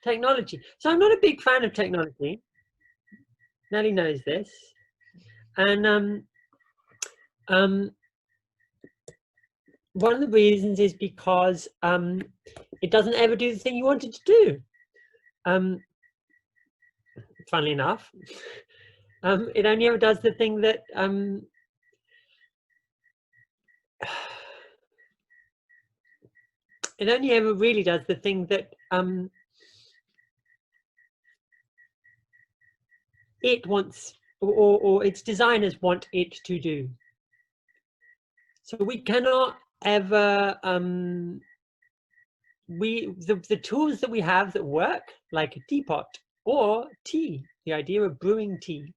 technology. So I'm not a big fan of technology. Nelly knows this. And one of the reasons is because it doesn't ever do the thing you want it to do. Funnily enough, it only ever does the thing that it only ever really does the thing that it wants, or its designers want it to do. So we cannot ever the tools that we have that work, like a teapot or tea, the idea of brewing tea,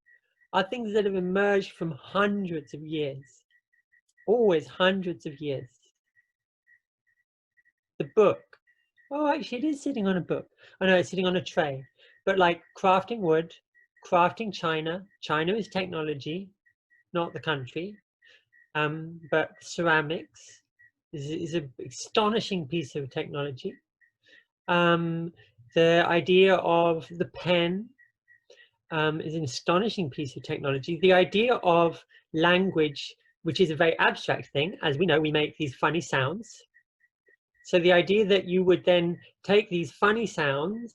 are things that have emerged from hundreds of years, always hundreds of years. The book, oh, actually it is sitting on a book. Oh no, it's sitting on a tray. But like crafting wood, crafting china. China is technology, not the country. But ceramics is an astonishing piece of technology. The idea of the pen is an astonishing piece of technology. The idea of language, which is a very abstract thing, as we know, we make these funny sounds. So the idea that you would then take these funny sounds,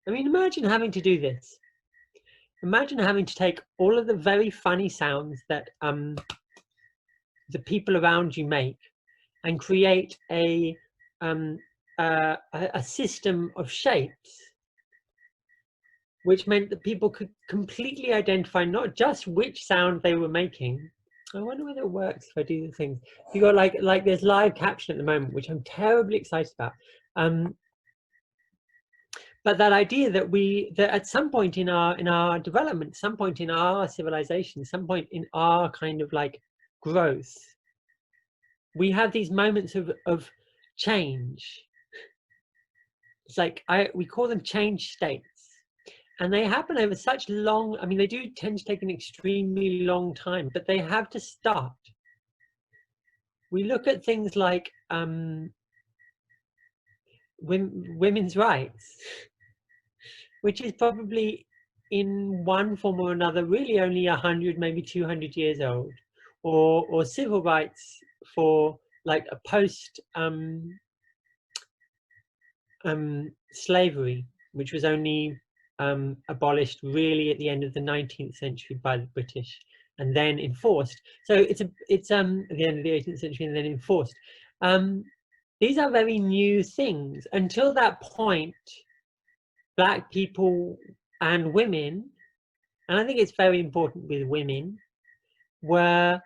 I mean, imagine having to do this. Imagine having to take all of the very funny sounds that the people around you make and create a system of shapes, which meant that people could completely identify not just which sound they were making. I wonder whether it works if I do the things. You got like there's live caption at the moment, which I'm terribly excited about. But that idea that at some point in our development, some point in our civilization, some point in our kind of like growth, we have these moments of change. It's like we call them change states. And they happen over such long, I mean, they do tend to take an extremely long time, but they have to start. We look at things like women's rights, which is probably in one form or another really only 100, maybe 200 years old, or civil rights for like a post slavery, which was only abolished really at the end of the 19th century by the British and then enforced. So it's at the end of the 18th century and then enforced. These are very new things. Until that point, Black people and women, and I think it's very important with women, were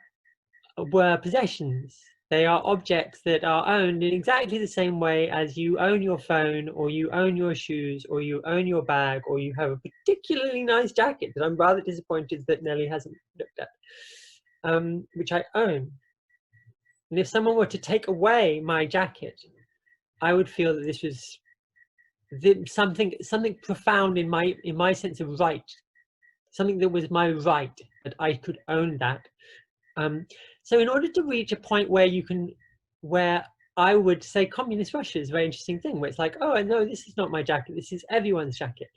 possessions. They are objects that are owned in exactly the same way as you own your phone, or you own your shoes, or you own your bag, or you have a particularly nice jacket that I'm rather disappointed that Nelly hasn't looked at, which I own. And if someone were to take away my jacket, I would feel that this was something profound in my sense of right, something that was my right, that I could own that. So in order to reach a point where I would say communist Russia is a very interesting thing, where it's like, oh, no, this is not my jacket, this is everyone's jacket.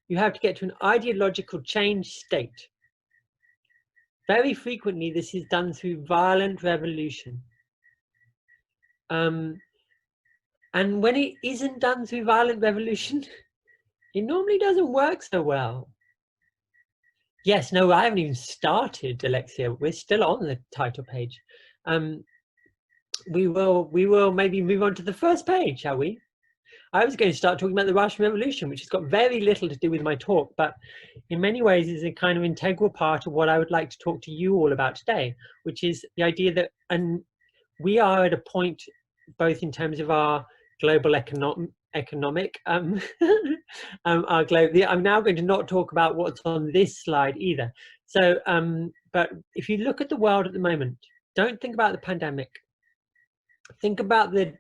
You have to get to an ideological change state. Very frequently, this is done through violent revolution. And when it isn't done through violent revolution, it normally doesn't work so well. Yes, no, I haven't even started, Alexia. We're still on the title page. We will maybe move on to the first page, shall we? I was going to start talking about the Russian Revolution, which has got very little to do with my talk, but in many ways is a kind of integral part of what I would like to talk to you all about today, which is the idea that, and we are at a point, both in terms of our global economic I'm now going to not talk about what's on this slide either. So but if you look at the world at the moment, don't think about the pandemic, think about the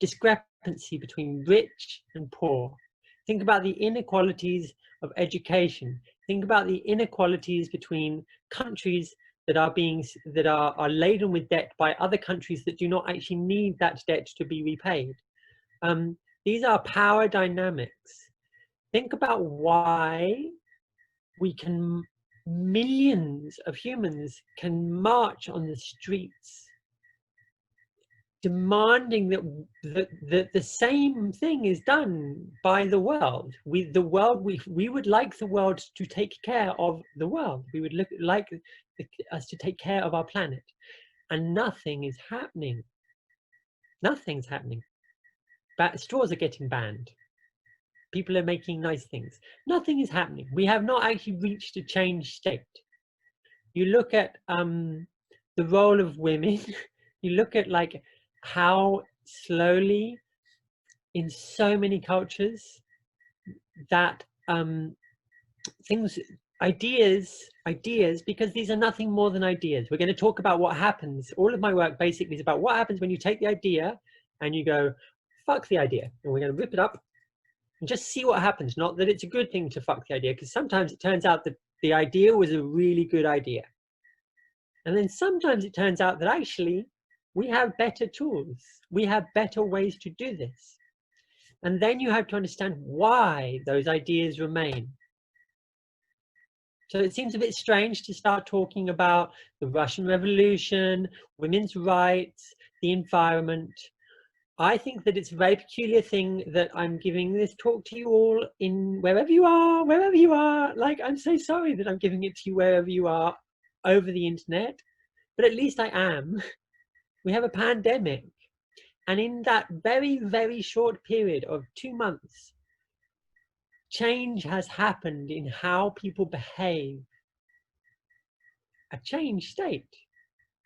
discrepancy between rich and poor, think about the inequalities of education, think about the inequalities between countries that are laden with debt by other countries that do not actually need that debt to be repaid. These are power dynamics. Think about why millions of humans can march on the streets demanding that the same thing is done by the world. We would like the world to take care of the world. We would like us to take care of our planet, and nothing is happening. Nothing's happening. Straws are getting banned. People are making nice things. Nothing is happening. We have not actually reached a change state. You look at the role of women. You look at like how slowly in so many cultures that ideas, because these are nothing more than ideas. We're going to talk about what happens. All of my work basically is about what happens when you take the idea and you go, fuck the idea. And we're going to rip it up and just see what happens. Not that it's a good thing to fuck the idea, because sometimes it turns out that the idea was a really good idea. And then sometimes it turns out that actually we have better tools. We have better ways to do this. And then you have to understand why those ideas remain. So it seems a bit strange to start talking about the Russian Revolution, women's rights, the environment. I think that it's a very peculiar thing that I'm giving this talk to you all in wherever you are. Like, I'm so sorry that I'm giving it to you wherever you are over the internet, but at least I am. We have a pandemic. And in that very, very short period of 2 months, change has happened in how people behave. A change state.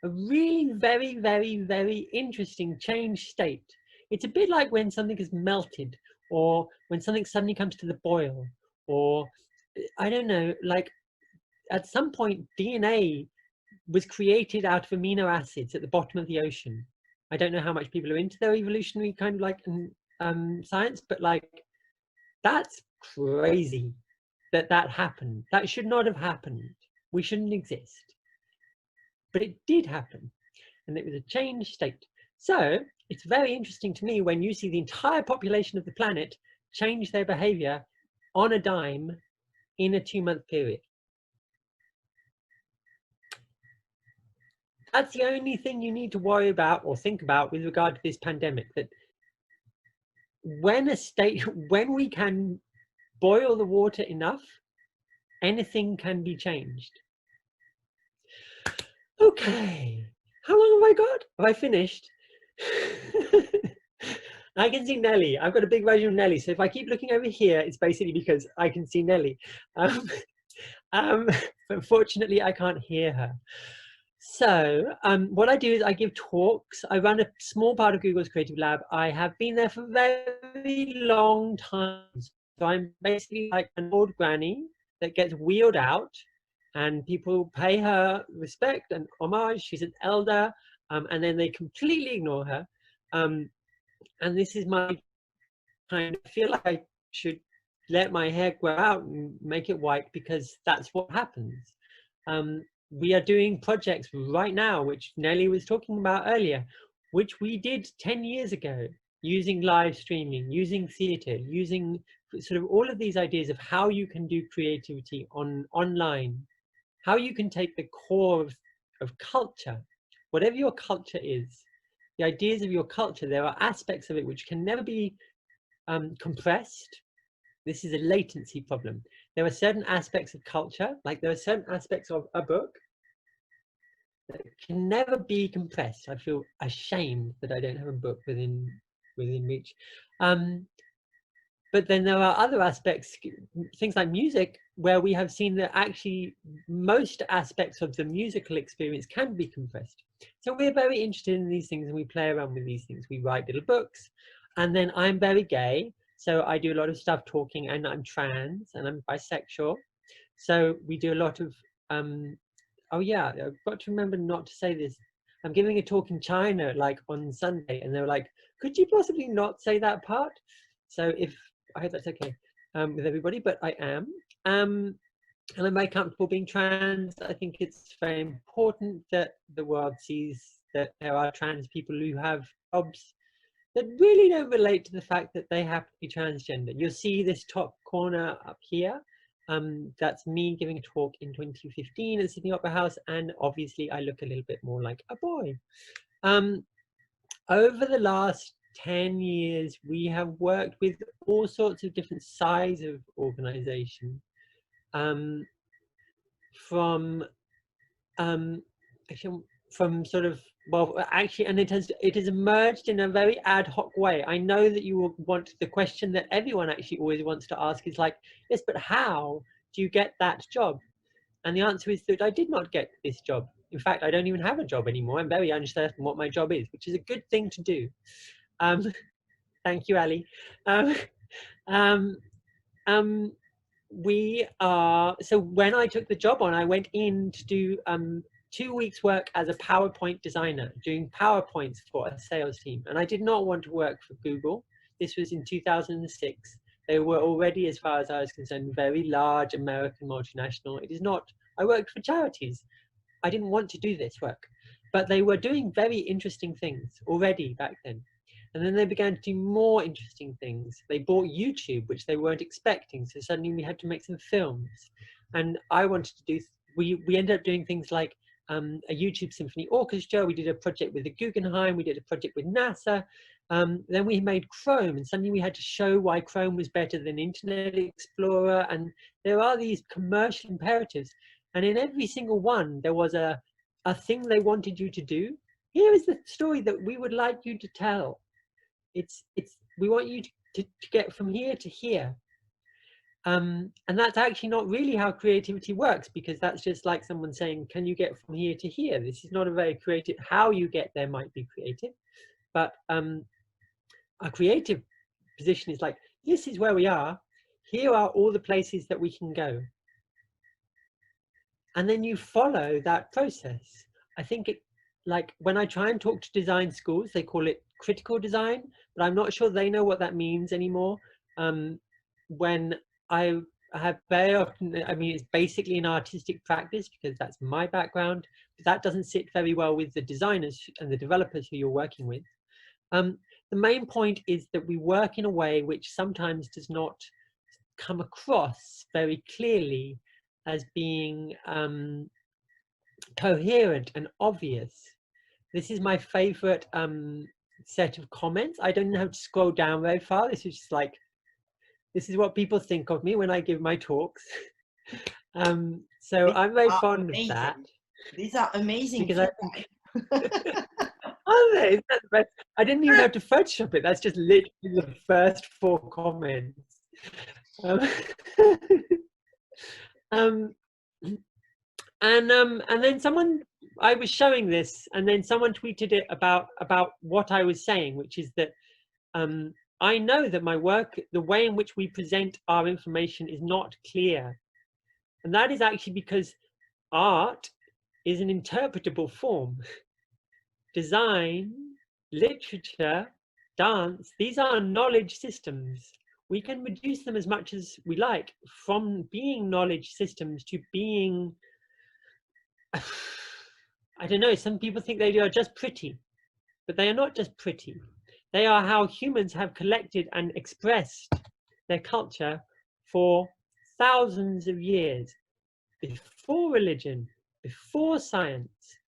A really very, very, very interesting change state. It's a bit like when something is melted, or when something suddenly comes to the boil, or I don't know, like at some point DNA was created out of amino acids at the bottom of the ocean. I don't know how much people are into their evolutionary kind of like science, but like that's crazy that happened. That should not have happened. We shouldn't exist. But it did happen, and it was a change state. So it's very interesting to me when you see the entire population of the planet change their behavior on a dime in a 2-month period. That's the only thing you need to worry about or think about with regard to this pandemic, that when we can boil the water enough, anything can be changed. Okay, how long have I got? Have I finished? I can see Nelly. I've got a big version of Nelly, so if I keep looking over here, it's basically because I can see Nelly. But fortunately, I can't hear her. So what I do is I give talks. I run a small part of Google's Creative Lab. I have been there for a very long time. So I'm basically like an old granny that gets wheeled out, and people pay her respect and homage. She's an elder, and then they completely ignore her. And this is my kind of feel like I should let my hair grow out and make it white, because that's what happens. We are doing projects right now, which Nelly was talking about earlier, which we did 10 years ago, using live streaming, using theater, using sort of all of these ideas of how you can do creativity online, how you can take the core of culture, whatever your culture is, the ideas of your culture. There are aspects of it which can never be compressed. This is a latency problem. There are certain aspects of culture, like there are certain aspects of a book that can never be compressed. I feel ashamed that I don't have a book within reach. But then there are other aspects, things like music, where we have seen that actually most aspects of the musical experience can be compressed. So we're very interested in these things, and we play around with these things. We write little books. And then I'm very gay, so I do a lot of stuff talking, and I'm trans, and I'm bisexual. So we do a lot of, oh yeah, I've got to remember not to say this. I'm giving a talk in China, like on Sunday, and they were like, could you possibly not say that part? So I hope that's okay with everybody, but I am. And I'm very comfortable being trans. I think it's very important that the world sees that there are trans people who have jobs that really don't relate to the fact that they have to be transgender. You'll see this top corner up here. That's me giving a talk in 2015 at Sydney Opera House, and obviously I look a little bit more like a boy. Over the last 10 years, we have worked with all sorts of different sizes of organization, from sort of, well, actually, and it has emerged in a very ad hoc way. I know that you will want, the question that everyone actually always wants to ask is like, yes, but how do you get that job? And the answer is that I did not get this job. In fact, I don't even have a job anymore. I'm very uncertain what my job is, which is a good thing to do. Thank you, Ali. So when I took the job on, I went in to do 2 weeks work as a PowerPoint designer, doing PowerPoints for a sales team. And I did not want to work for Google. This was in 2006. They were already, as far as I was concerned, very large American multinational. It is not, I worked for charities. I didn't want to do this work, but they were doing very interesting things already back then. And then they began to do more interesting things. They bought YouTube, which they weren't expecting. So suddenly we had to make some films. And I wanted to do, we ended up doing things like a YouTube Symphony Orchestra. We did a project with the Guggenheim. We did a project with NASA. Then we made Chrome, and suddenly we had to show why Chrome was better than Internet Explorer. And there are these commercial imperatives. And in every single one, there was a thing they wanted you to do. Here is the story that we would like you to tell. We want you to get from here to here. And that's actually not really how creativity works, because that's just like someone saying, can you get from here to here? This is not a very creative, how you get there might be creative, but a creative position is like, this is where we are, here are all the places that we can go. And then you follow that process. I think like when I try and talk to design schools, they call it critical design, but I'm not sure they know what that means anymore. When I have very often, I mean, it's basically an artistic practice because that's my background, but that doesn't sit very well with the designers and the developers who you're working with. The main point is that we work in a way which sometimes does not come across very clearly as being coherent and obvious. This is my favorite set of comments. I don't know how to scroll down very far. This is just like, this is what people think of me when I give my talks. So I'm very fond of that. These are amazing. Because are they? That's the best. I didn't even have to Photoshop it. That's just literally the first 4 comments. And then someone, I was showing this, and then someone tweeted it about what I was saying, which is that I know that my work, the way in which we present our information is not clear. And that is actually because art is an interpretable form. Design, literature, dance, these are knowledge systems. We can reduce them as much as we like, from being knowledge systems to being, I don't know, some people think they are just pretty, but they are not just pretty. They are how humans have collected and expressed their culture for thousands of years, before religion, before science,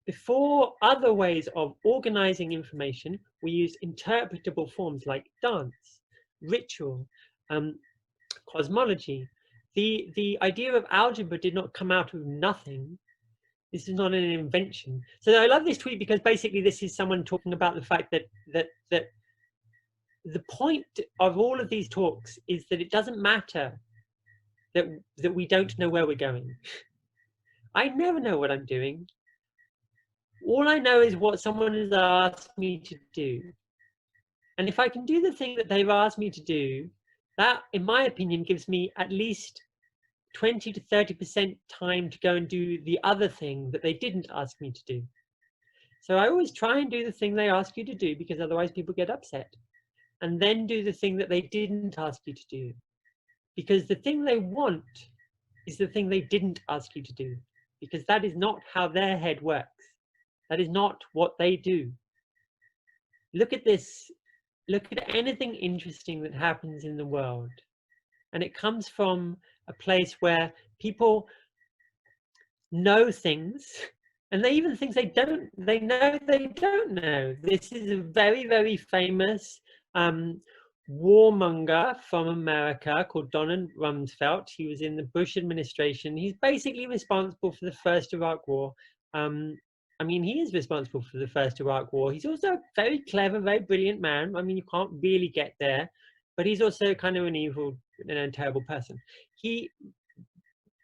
before other ways of organizing information. We used interpretable forms like dance, ritual, cosmology. The idea of algebra did not come out of nothing. This is not an invention. So I love this tweet because basically this is someone talking about the fact that the point of all of these talks is that it doesn't matter that we don't know where we're going. I never know what I'm doing. All I know is what someone has asked me to do. And if I can do the thing that they've asked me to do, that, in my opinion, gives me at least 20 to 30% time to go and do the other thing that they didn't ask me to do. So I always try and do the thing they ask you to do, because otherwise people get upset. And then do the thing that they didn't ask you to do, because the thing they want is the thing they didn't ask you to do, because that is not how their head works. That is not what they do. Look at this look at anything interesting that happens in the world, and it comes from a place where people know things, and they even things they know they don't know. This is a very, very famous warmonger from America called Donald Rumsfeld. He was in the Bush administration. He's basically responsible for the first Iraq War. I mean, he is responsible for the first Iraq War. He's also a very clever, very brilliant man. I mean, you can't really get there, but he's also kind of an evil and a terrible person. He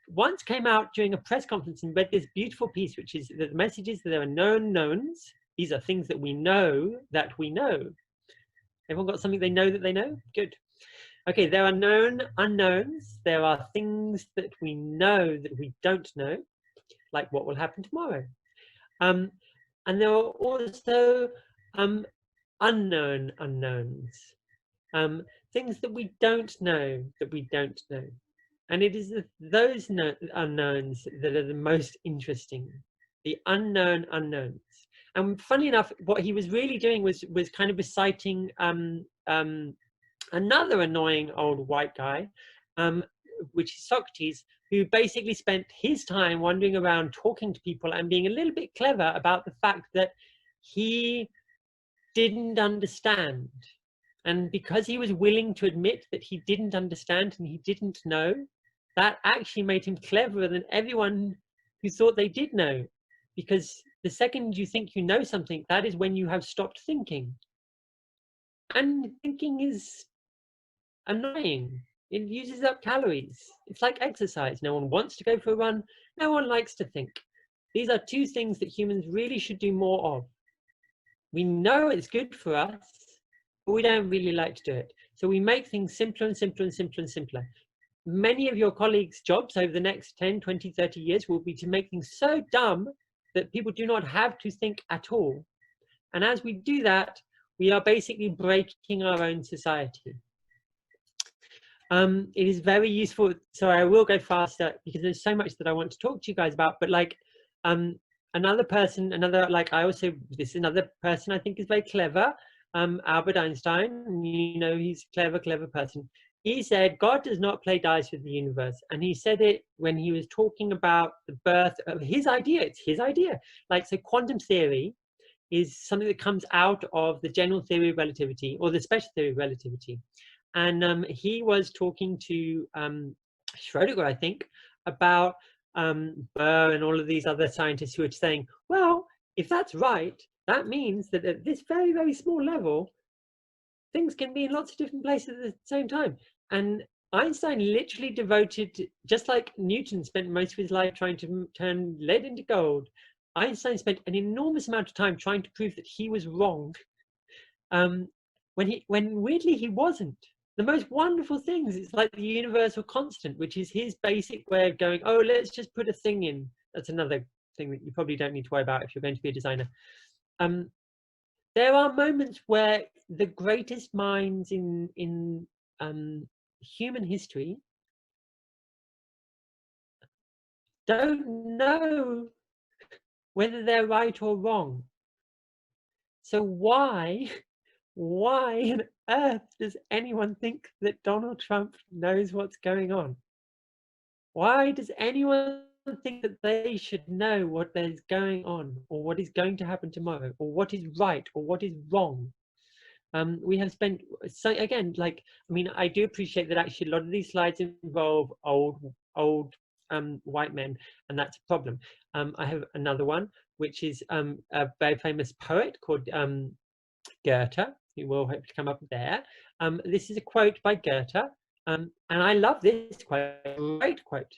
once came out during a press conference and read this beautiful piece, which is that the message is that there are known knowns. These are things that we know that we know. Everyone got something they know that they know? Good. Okay, there are known unknowns. There are things that we know that we don't know, like what will happen tomorrow. And there are also unknown unknowns, things that we don't know that we don't know. And it is those unknowns that are the most interesting, the unknown unknowns. And funny enough, what he was really doing was kind of reciting another annoying old white guy, which is Socrates, who basically spent his time wandering around talking to people and being a little bit clever about the fact that he didn't understand. And because he was willing to admit that he didn't understand and he didn't know, that actually made him cleverer than everyone who thought they did know. Because the second you think you know something, that is when you have stopped thinking. And thinking is annoying. It uses up calories. It's like exercise. No one wants to go for a run. No one likes to think. These are two things that humans really should do more of. We know it's good for us, but we don't really like to do it. So we make things simpler and simpler and simpler and simpler. Many of your colleagues' jobs over the next 10, 20, 30 years will be to make things so dumb that people do not have to think at all. And as we do that, we are basically breaking our own society. It is very useful. So I will go faster because there's so much that I want to talk to you guys about. But like another person, this is another person I think is very clever. Albert Einstein, you know, he's a clever person. He said, God does not play dice with the universe. And he said it when he was talking about the birth of his idea. It's his idea. Like, so quantum theory is something that comes out of the general theory of relativity or the special theory of relativity. And he was talking to Schrödinger, I think, about Bohr and all of these other scientists who are saying, well, if that's right, that means that at this very, very small level, things can be in lots of different places at the same time. And Einstein literally devoted, just like Newton spent most of his life trying to turn lead into gold, Einstein spent an enormous amount of time trying to prove that he was wrong. When weirdly he wasn't. The most wonderful things, it's like the universal constant, which is his basic way of going, oh, let's just put a thing in. That's another thing that you probably don't need to worry about if you're going to be a designer. There are moments where the greatest minds in human history don't know whether they're right or wrong. So why on earth does anyone think that Donald Trump knows what's going on? Why does anyone think that they should know what is going on or what is going to happen tomorrow or what is right or what is wrong? We have spent, so again, like, I mean, I do appreciate that actually a lot of these slides involve old white men, and that's a problem. I have another one, which is a very famous poet called Goethe, who will hope to come up there. This is a quote by Goethe, and I love this quote, great quote.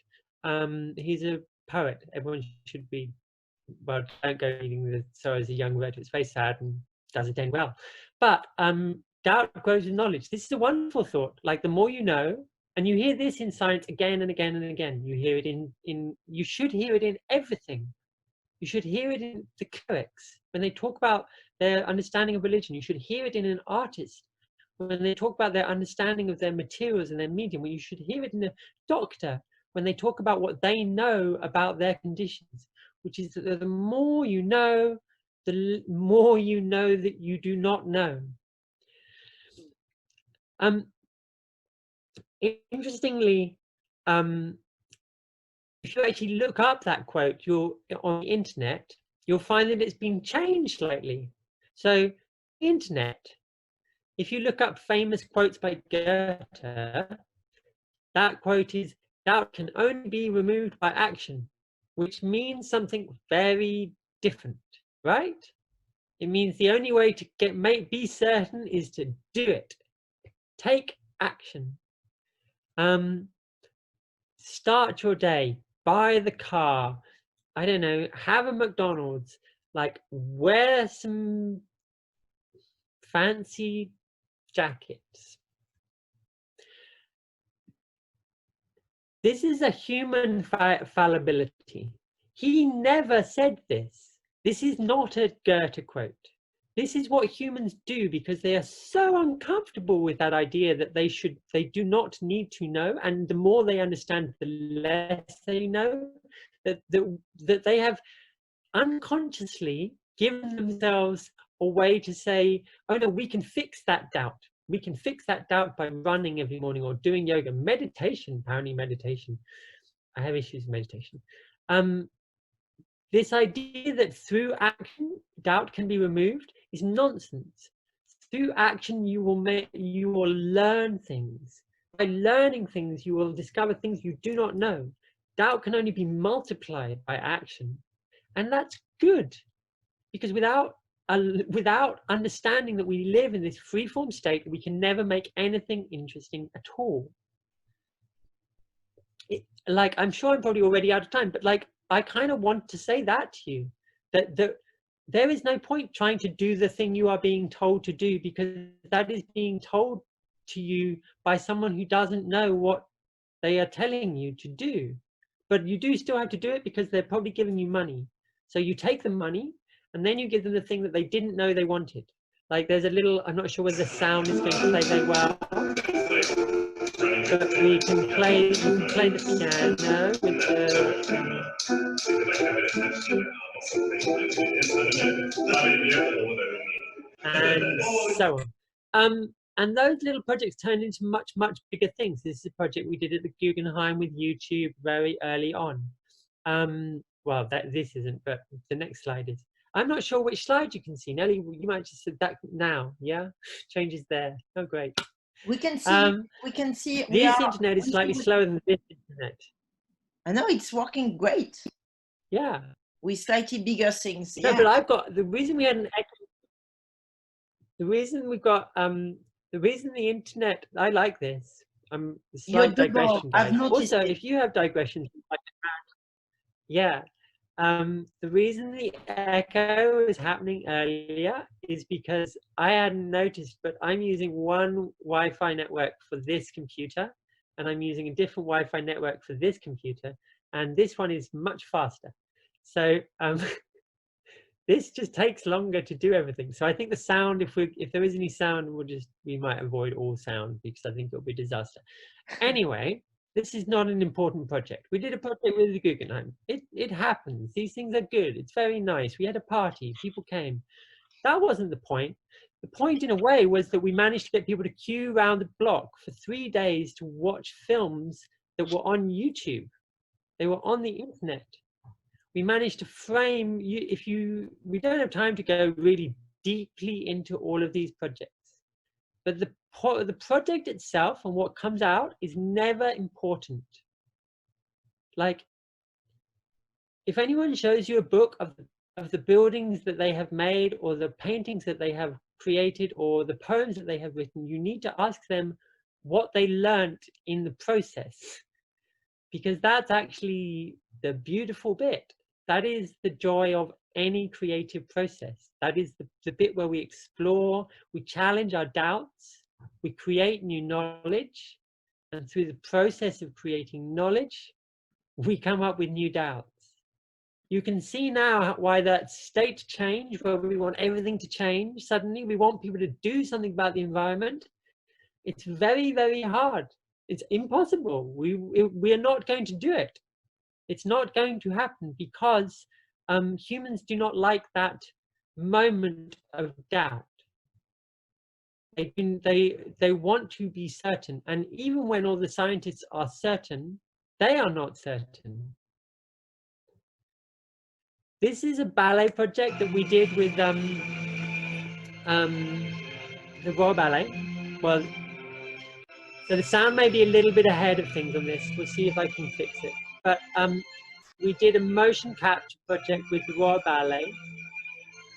He's a poet. Everyone should be, well, don't go reading the Sorrows of Young Goethe. It's very sad and doesn't end well. But doubt grows with knowledge. This is a wonderful thought. Like, the more you know, and you hear this in science again and again and again. You hear it you should hear it in everything. You should hear it in the clerics when they talk about their understanding of religion. You should hear it in an artist when they talk about their understanding of their materials and their medium. Well, you should hear it in a doctor when they talk about what they know about their conditions, which is that the more you know, the more you know that you do not know. Interestingly, if you actually look up that quote, on the internet, you'll find that it's been changed slightly. So, internet, if you look up famous quotes by Goethe, that quote is, "Doubt can only be removed by action," which means something very different, right? It means the only way to be certain is to do it. Take action. Start your day, buy the car, I don't know, have a McDonald's, like wear some fancy jackets. This is a human fallibility. He never said this. This is not a Goethe quote. This is what humans do because they are so uncomfortable with that idea that they do not need to know, and the more they understand, the less they know. That they have unconsciously given themselves a way to say, "Oh no, we can fix that doubt. We can fix that doubt by running every morning or doing yoga." Meditation, apparently meditation. I have issues with meditation. This idea that through action, doubt can be removed is nonsense. Through action, you will learn things. By learning things, you will discover things you do not know. Doubt can only be multiplied by action. And that's good, because without understanding that we live in this free-form state, we can never make anything interesting at all. Like, I'm sure I'm probably already out of time, but like, I kind of want to say that to you, that there is no point trying to do the thing you are being told to do, because that is being told to you by someone who doesn't know what they are telling you to do. But you do still have to do it because they're probably giving you money. So you take the money and then you give them the thing that they didn't know they wanted. Like, there's a little, I'm not sure whether the sound is going to play very well, but we can play the piano with and so on. And those little projects turned into much, much bigger things. This is a project we did at the Guggenheim with YouTube very early on. Well, this isn't, but the next slide is. I'm not sure which slide you can see. Nelly, you might just say that now. Yeah, changes there. Oh, great. We can see. We can see. This internet is slightly slower than this internet. I know it's working great. Yeah. With slightly bigger things. No, Yeah. but I've got the reason we had an echo. The reason we got the reason the internet. I like this. Slight digression, guys. Also, if you have digressions, yeah. The reason the echo is happening earlier is because I hadn't noticed, but I'm using one Wi-Fi network for this computer, and I'm using a different Wi-Fi network for this computer, and this one is much faster. So this just takes longer to do everything. So I think the sound, if there is any sound, we might avoid all sound, because I think it'll be a disaster. Anyway. This is not an important project. We did a project with the Guggenheim. It happens. These things are good. It's very nice. We had a party. People came. That wasn't the point. The point, in a way, was that we managed to get people to queue around the block for 3 days to watch films that were on YouTube. They were on the internet. We managed to frame. We don't have time to go really deeply into all of these projects. But the project itself and what comes out is never important. Like, if anyone shows you a book of the buildings that they have made, or the paintings that they have created, or the poems that they have written, you need to ask them what they learned in the process, because that's actually the beautiful bit. That is the joy of any creative process. That is the bit where we explore, we challenge our doubts, we create new knowledge, and through the process of creating knowledge, we come up with new doubts. You can see now why that state change, where we want everything to change, suddenly we want people to do something about the environment. It's very, very hard. It's impossible. We are not going to do it. It's not going to happen, because humans do not like that moment of doubt. They want to be certain, and even when all the scientists are certain, they are not certain. This is a ballet project that we did with the Royal Ballet. Well, so the sound may be a little bit ahead of things on this. We'll see if I can fix it. But we did a motion capture project with the Royal Ballet,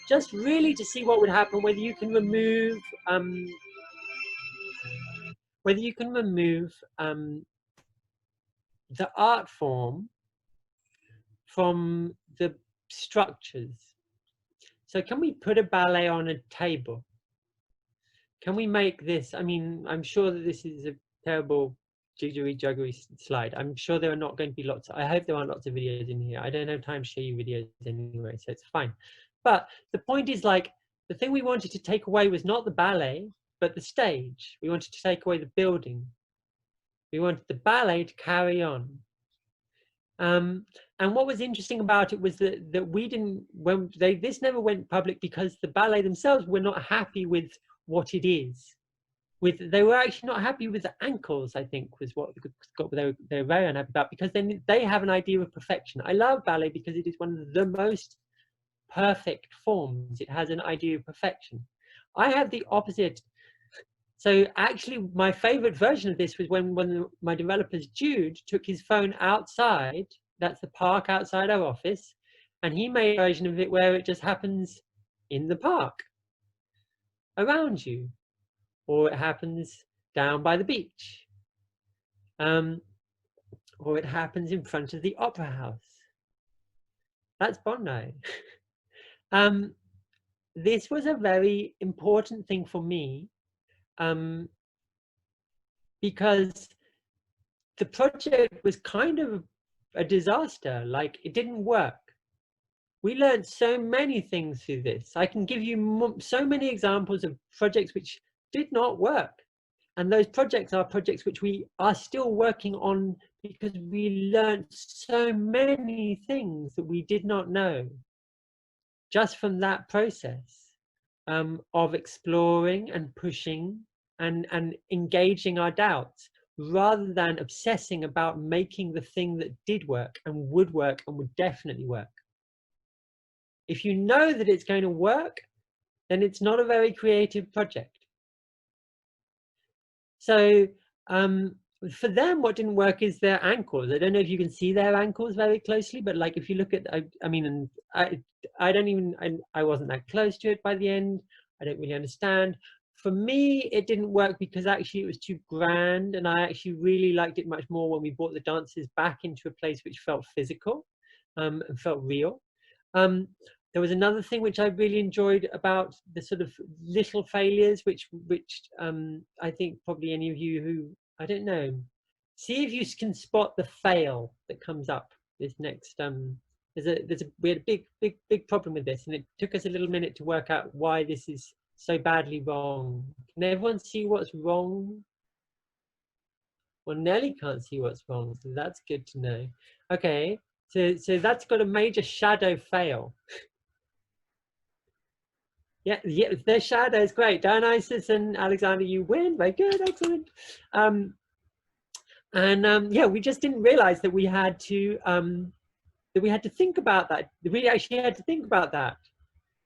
just really to see what would happen, whether you can remove the art form from the structures. So can we put a ballet on a table? Can we make this? I mean, I'm sure that this is a terrible jiggery slide. I'm sure there are not going to be lots. I hope there aren't lots of videos in here. I don't have time to show you videos anyway, so it's fine. But the point is, like, the thing we wanted to take away was not the ballet, but the stage. We wanted to take away the building. We wanted the ballet to carry on. And what was interesting about it was that we didn't, this never went public because the ballet themselves were not happy with what it is. They were actually not happy with the ankles, I think, was what they were very unhappy about, because then they have an idea of perfection. I love ballet because it is one of the most perfect forms. It has an idea of perfection. I have the opposite. So actually, my favorite version of this was when my developers, Jude, took his phone outside. That's the park outside our office. And he made a version of it where it just happens in the park around you, or it happens down by the beach, or it happens in front of the opera house. That's Bondi. This was a very important thing for me, because the project was kind of a disaster. Like, it didn't work. We learned so many things through this. I can give you so many examples of projects which did not work. And those projects are projects which we are still working on because we learned so many things that we did not know just from that process of exploring and pushing and engaging our doubts, rather than obsessing about making the thing that did work and would definitely work. If you know that it's going to work, then it's not a very creative project. So for them, what didn't work is their ankles. I don't know if you can see their ankles very closely, but like, if you look at, I mean, I wasn't that close to it by the end. I don't really understand. For me, it didn't work because actually it was too grand, and I actually really liked it much more when we brought the dancers back into a place which felt physical and felt real. There was another thing which I really enjoyed about the sort of little failures, which I think probably any of you who, I don't know, see if you can spot the fail that comes up. This next, we had a big problem with this, and it took us a little minute to work out why this is so badly wrong. Can everyone see what's wrong? Well, Nelly can't see what's wrong, so that's good to know. Okay, so that's got a major shadow fail. Yeah, their shadow is great. Dionysus and Alexander, you win. Very good, excellent. Yeah, we just didn't realize that we had to think about that. We actually had to think about that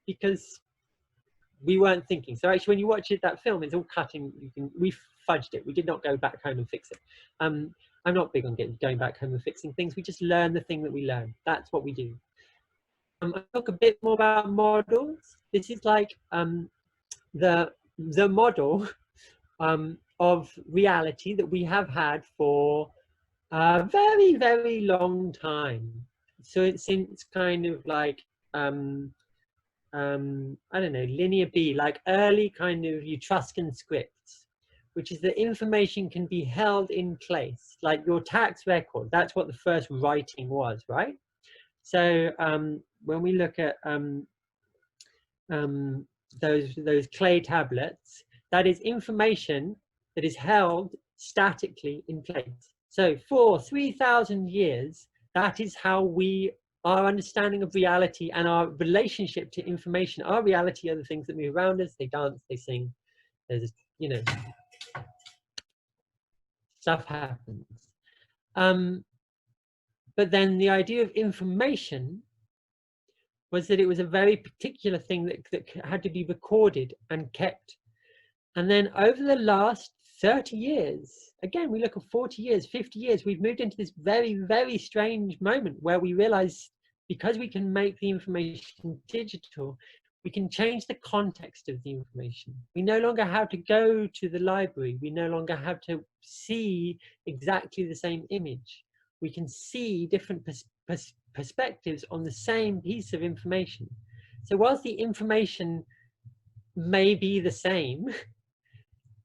because we weren't thinking. So actually, when you watch that film, it's all cutting. We fudged it. We did not go back home and fix it. I'm not big on going back home and fixing things. We just learn the thing that we learn. That's what we do. I'll talk a bit more about models. This is like the model of reality that we have had for a very, very long time. So it's since kind of like I don't know, linear B, like early kind of Etruscan scripts, which is that information can be held in place, like your tax record. That's what the first writing was, right? So when we look at those clay tablets, that is information that is held statically in place. So for 3,000 years, that is how our understanding of reality and our relationship to information. Our reality are the things that move around us. They dance, they sing, There's, you know, stuff happens. But then the idea of information was that it was a very particular thing that had to be recorded and kept. And then over the last 30 years, again, we look at 40 years, 50 years, we've moved into this very, very strange moment where we realize because we can make the information digital, we can change the context of the information. We no longer have to go to the library. We no longer have to see exactly the same image. We can see different perspectives on the same piece of information. So whilst the information may be the same,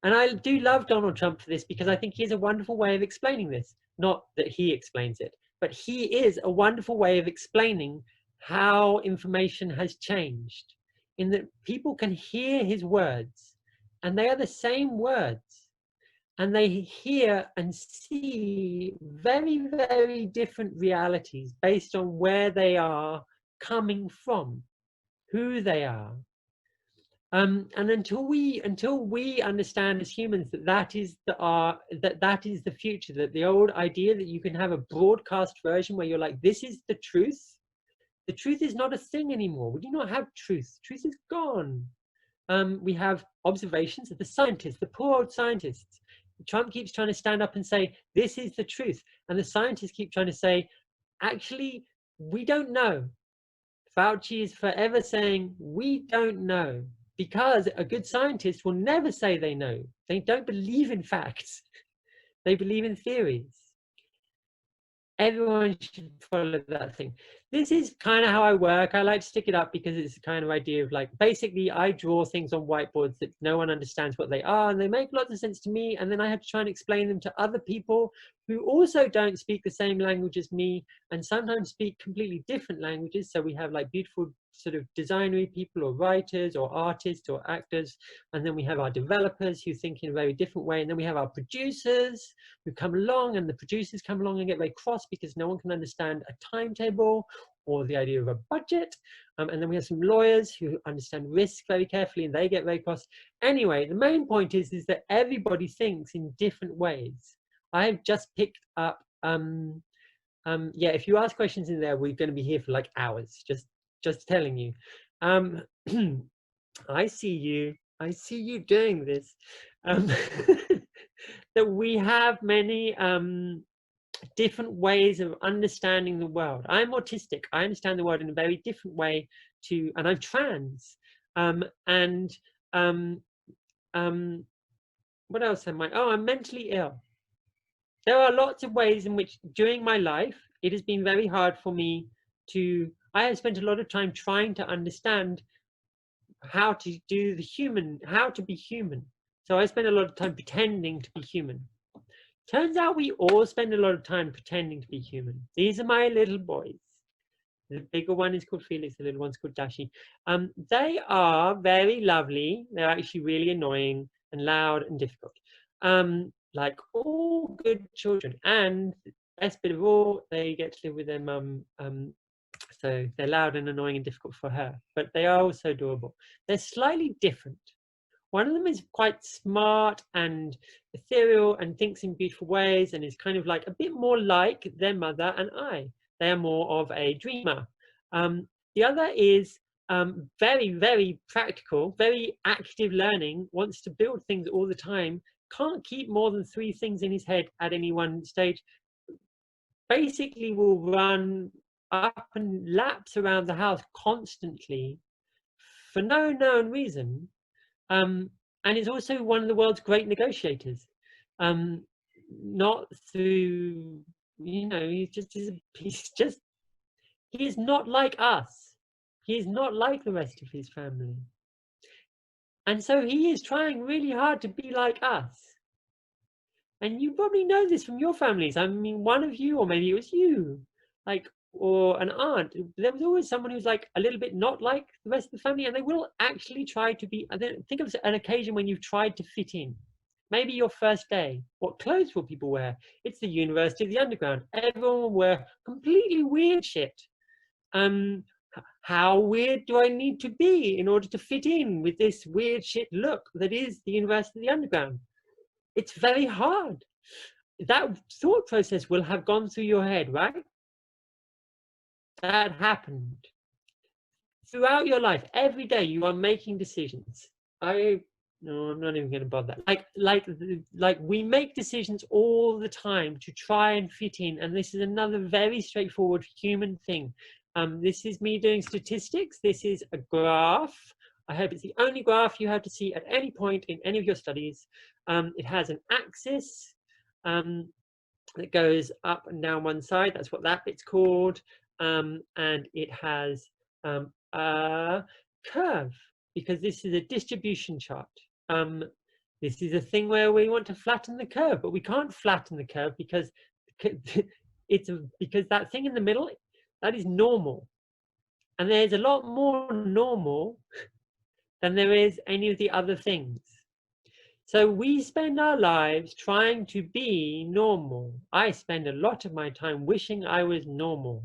and I do love Donald Trump for this because I think he has a wonderful way of explaining this. Not that he explains it, but he is a wonderful way of explaining how information has changed, in that people can hear his words and they are the same words, and they hear and see very, very different realities based on where they are coming from, who they are. And until we understand as humans that that is the future, that the old idea that you can have a broadcast version where you're like, this is the truth. The truth is not a thing anymore. We do not have truth. Truth is gone. We have observations of the scientists, the poor old scientists. Trump keeps trying to stand up and say, this is the truth. And the scientists keep trying to say, actually, we don't know. Fauci is forever saying, we don't know. Because a good scientist will never say they know. They don't believe in facts. They believe in theories. Everyone should follow that thing. This is kind of how I work. I like to stick it up because it's the kind of idea of like, basically I draw things on whiteboards that no one understands what they are, and they make lots of sense to me, and then I have to try and explain them to other people who also don't speak the same language as me, and sometimes speak completely different languages. So we have like beautiful sort of designery people, or writers, or artists, or actors, and then we have our developers who think in a very different way, and then we have our producers who come along, and the producers come along and get very cross because no one can understand a timetable or the idea of a budget, and then we have some lawyers who understand risk very carefully and they get very cross. Anyway, the main point is that everybody thinks in different ways. I've just picked up yeah, if you ask questions in there, we're going to be here for like hours, just telling you. I see you doing this. That we have many different ways of understanding the world. I'm autistic. I understand the world in a very different way and I'm trans. What else am I? Oh, I'm mentally ill. There are lots of ways in which during my life, it has been very hard for me I have spent a lot of time trying to understand how to be human. So I spend a lot of time pretending to be human. Turns out we all spend a lot of time pretending to be human. These are my little boys. The bigger one is called Felix, the little one's called Dashi. They are very lovely. They're actually really annoying and loud and difficult. Like all good children. And the best bit of all, they get to live with their mum. So they're loud and annoying and difficult for her, but they are also adorable. They're slightly different. One of them is quite smart and ethereal and thinks in beautiful ways and is kind of like a bit more like their mother and I. They are more of a dreamer. The other is very, very practical, very active learning, wants to build things all the time, can't keep more than 3 things in his head at any one stage, basically will run up and laps around the house constantly for no known reason. And is also one of the world's great negotiators. Not through, he is not like us. He is not like the rest of his family. And so he is trying really hard to be like us. And you probably know this from your families. I mean, one of you, or maybe it was you, or an aunt, there was always someone who's like a little bit not like the rest of the family, and they will actually try to be. Think of an occasion when you've tried to fit in. Maybe your first day. What clothes will people wear? It's the University of the Underground. Everyone will wear completely weird shit. How weird do I need to be in order to fit in with this weird shit look that is the University of the Underground? It's very hard. That thought process will have gone through your head, right? That happened. Throughout your life, every day you are making decisions. No, I'm not even going to bother. Like we make decisions all the time to try and fit in, and this is another very straightforward human thing. This is me doing statistics. This is a graph. I hope it's the only graph you have to see at any point in any of your studies. It has an axis that goes up and down one side. That's what that bit's called. And it has a curve, because this is a distribution chart. This is a thing where we want to flatten the curve, but we can't flatten the curve because because that thing in the middle, that is normal, and there's a lot more normal than there is any of the other things. So we spend our lives trying to be normal. I spend a lot of my time wishing I was normal.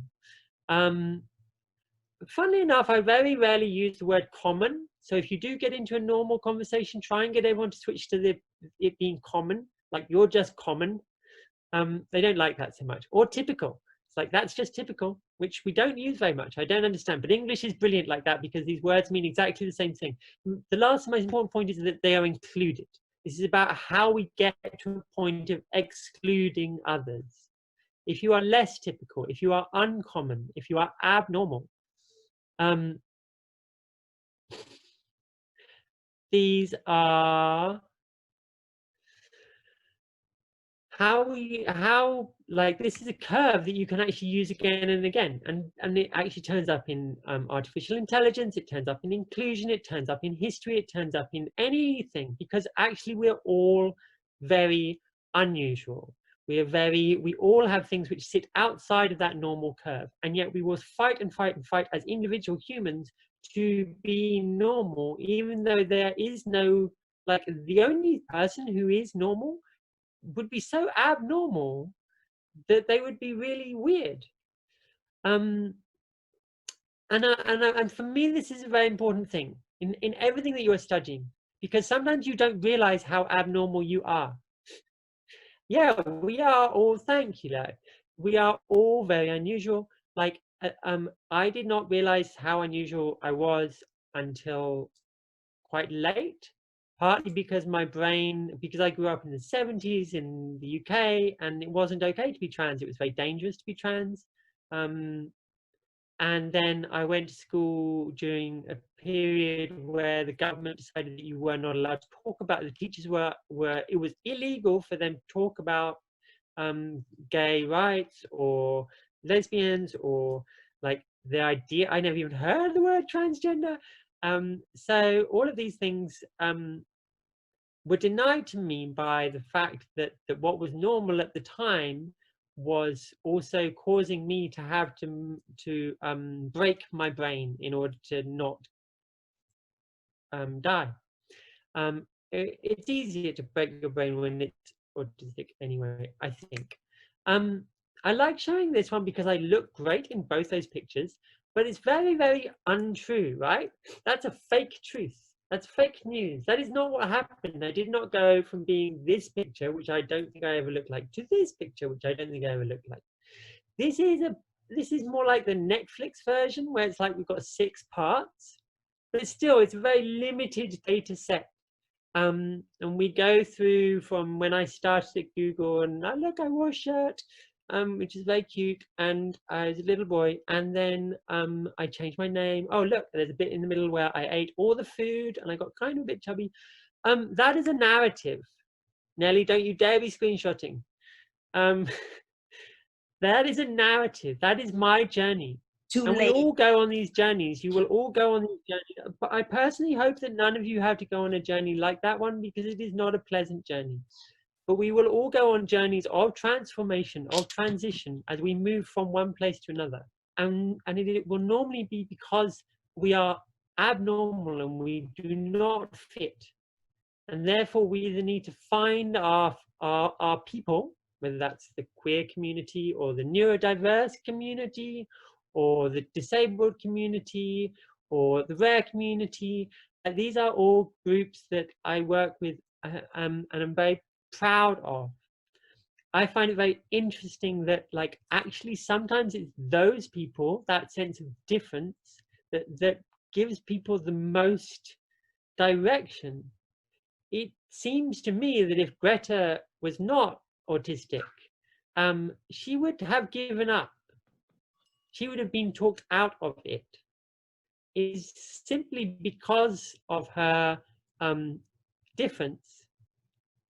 Funnily enough, I very rarely use the word common. So if you do get into a normal conversation, try and get everyone to switch to it being common, like you're just common. They don't like that so much. Or typical. It's like, that's just typical, which we don't use very much. I don't understand. But English is brilliant like that, because these words mean exactly the same thing. The last and most important point is that they are included. This is about how we get to a point of excluding others. If you are less typical, if you are uncommon, if you are abnormal, these are how like this is a curve that you can actually use again and again, and it actually turns up in artificial intelligence, it turns up in inclusion, it turns up in history, it turns up in anything, because actually we're all very unusual. We all have things which sit outside of that normal curve, and yet we will fight and fight and fight as individual humans to be normal, even though there is no, like, the only person who is normal would be so abnormal that they would be really weird. And for me, this is a very important thing in everything that you are studying, because sometimes you don't realize how abnormal you are. Yeah, we are all, thank you, lad. We are all very unusual. Like, I did not realize how unusual I was until quite late, partly because my brain, because I grew up in the 70s in the UK, and it wasn't okay to be trans. It was very dangerous to be trans. And then I went to school during a period where the government decided that you were not allowed to talk about, the teachers were it was illegal for them to talk about gay rights or lesbians, or like the idea, I never even heard the word transgender. So all of these things were denied to me by the fact that what was normal at the time was also causing me to have to break my brain in order to not die. It's easier to break your brain when it's autistic anyway, I think. I like showing this one because I look great in both those pictures, but it's very, very untrue, right? That's a fake truth. That's fake news. That is not what happened. I did not go from being this picture, which I don't think I ever looked like, to this picture, which I don't think I ever looked like. This is more like the Netflix version, where it's like we've got 6 parts, but still, it's a very limited data set. And we go through from when I started at Google, and look, I wore a shirt, which is very cute, and I was a little boy, and then I changed my name. Oh, look, there's a bit in the middle where I ate all the food and I got kind of a bit chubby. That is a narrative. Nelly, don't you dare be screenshotting. That is a narrative. That is my journey. Too and late. we all go on these journeys. You will all go on these journeys. But I personally hope that none of you have to go on a journey like that one, because it is not a pleasant journey. But we will all go on journeys of transformation, of transition, as we move from one place to another. And it will normally be because we are abnormal and we do not fit. And therefore, we either need to find our people, whether that's the queer community or the neurodiverse community or the disabled community, or the rare community. These are all groups that I work with and I'm very proud of. I find it very interesting that, like, actually sometimes it's those people, that sense of difference, that gives people the most direction. It seems to me that if Greta was not autistic, she would have given up. She would have been talked out of it. It is simply because of her difference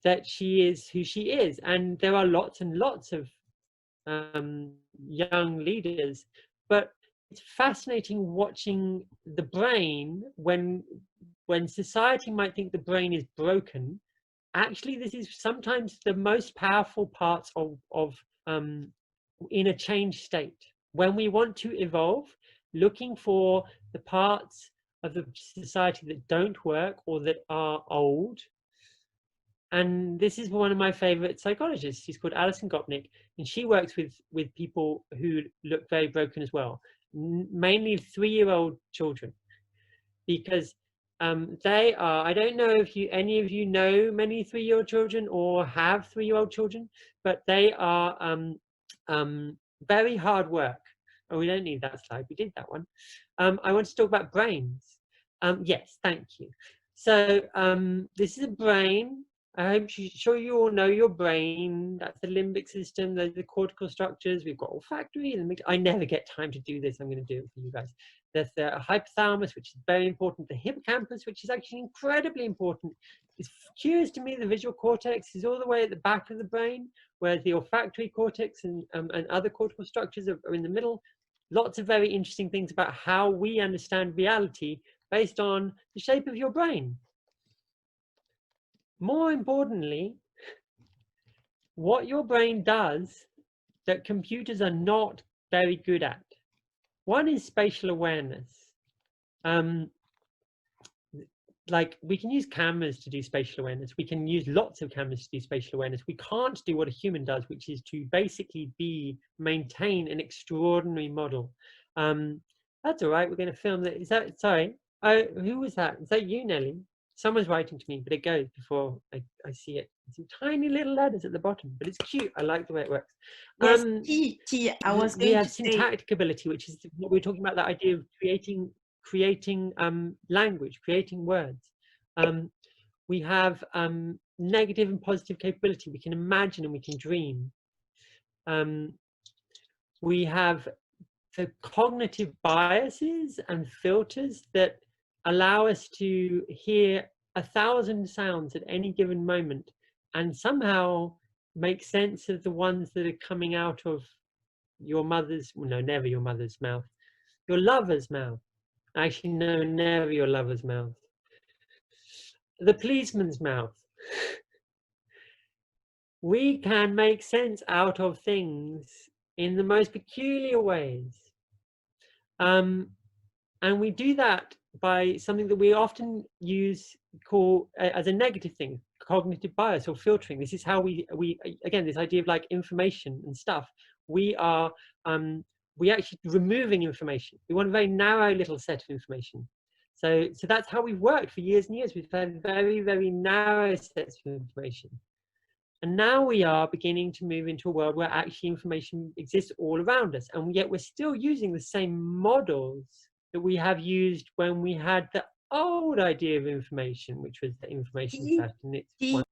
that she is who she is. And there are lots and lots of young leaders, but it's fascinating watching the brain when society might think the brain is broken. Actually, this is sometimes the most powerful parts of in a change state. When we want to evolve, looking for the parts of the society that don't work or that are old. And this is one of my favorite psychologists. She's called Alison Gopnik, and she works with people who look very broken as well, mainly 3-year-old children, because they are, I don't know if any of you know many 3-year-old children or have 3-year-old children, but they are very hard work. Oh, we don't need that slide, we did that one. I want to talk about brains. Yes, thank you. So this is a brain. I'm sure you all know your brain. That's the limbic system, those are the cortical structures. We've got olfactory, and I never get time to do this. I'm going to do it for you guys. There's the hypothalamus, which is very important. The hippocampus, which is actually incredibly important. It's curious to me, the visual cortex is all the way at the back of the brain, whereas the olfactory cortex and other cortical structures are in the middle. Lots of very interesting things about how we understand reality based on the shape of your brain. More importantly, what your brain does that computers are not very good at. One is spatial awareness. Like, we can use cameras to do spatial awareness. We can use lots of cameras to do spatial awareness. We can't do what a human does, which is to basically maintain an extraordinary model. That's all right. We're going to film that. Is that, sorry, who was that? Is that you, Nelly? Someone's writing to me, but it goes before I see it. Some tiny little letters at the bottom, but it's cute. I like the way it works. Yes, I was going we have to say, syntactic ability, which is what we're talking about, that idea of creating language, creating words. We have negative and positive capability. We can imagine and we can dream. We have the cognitive biases and filters that allow us to hear 1,000 sounds at any given moment and somehow make sense of the ones that are coming out of your mother's, well, no, never your mother's mouth, your lover's mouth. Actually, no, never your lover's mouth. The policeman's mouth. We can make sense out of things in the most peculiar ways. And we do that by something that we often call as a negative thing, cognitive bias or filtering. This is how we again, this idea of like information and stuff. We actually removing information. We want a very narrow little set of information. So that's how we've worked for years and years. We've had very, very narrow sets of information. And now we are beginning to move into a world where actually information exists all around us. And yet we're still using the same models that we have used when we had the old idea of information, which was the information pattern.